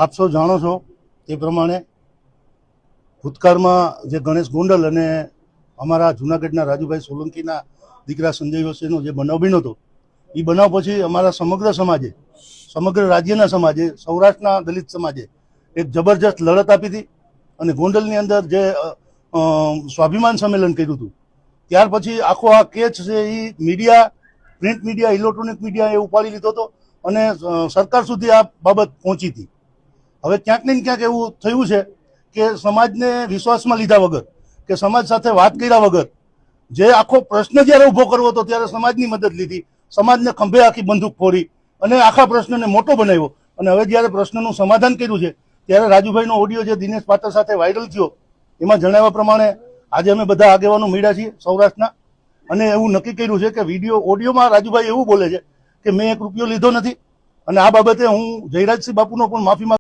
આપ સૌ જાણો છો તે પ્રમાણે ભૂતકાળમાં જે ગણેશ ગોંડલ અને અમારા જૂનાગઢના રાજુભાઈ સોલંકીના દીકરા સંજય વચ્ચેનો જે બનાવ બન્યો હતો, એ બનાવ પછી અમારા સમગ્ર સમાજે, સમગ્ર રાજ્યના સમાજે, સૌરાષ્ટ્રના દલિત સમાજે એક જબરજસ્ત લડત આપી હતી અને ગોંડલની અંદર જે સ્વાભિમાન સંમેલન કર્યું હતું, ત્યાર પછી આખો આ કેસ છે એ media, print media, electronic media એ ઉપાડી લીધો હતો અને સરકાર સુધી આ બાબત પહોંચી હતી. હવે ક્યાંક ને ક્યાંક એવું થયું છે કે સમાજને વિશ્વાસમાં લીધા વગર કે સમાજ સાથે વાત કર્યા વગર જે આખો પ્રશ્ન જ્યારે ઊભો કરવો હતો ત્યારે સમાજની મદદ લીધી, સમાજને ખંભે આખી બંદૂક ફોડી અને આખા પ્રશ્નને મોટો બનાવ્યો. અને હવે જ્યારે પ્રશ્નનું સમાધાન કર્યું છે ત્યારે રાજુભાઈનો ઓડિયો જે દિનેશ પાત્ર સાથે વાયરલ થયો એમાં જણાવ્યા પ્રમાણે આજે અમે બધા આગેવાનો મળ્યા છીએ સૌરાષ્ટ્રના અને એવું નક્કી કર્યું છે કે ઓડિયોમાં રાજુભાઈ એવું બોલે છે કે મેં 1 રૂપિયો લીધો નથી અને આ બાબતે હું જયરાજસિંહ બાપુનો પણ માફી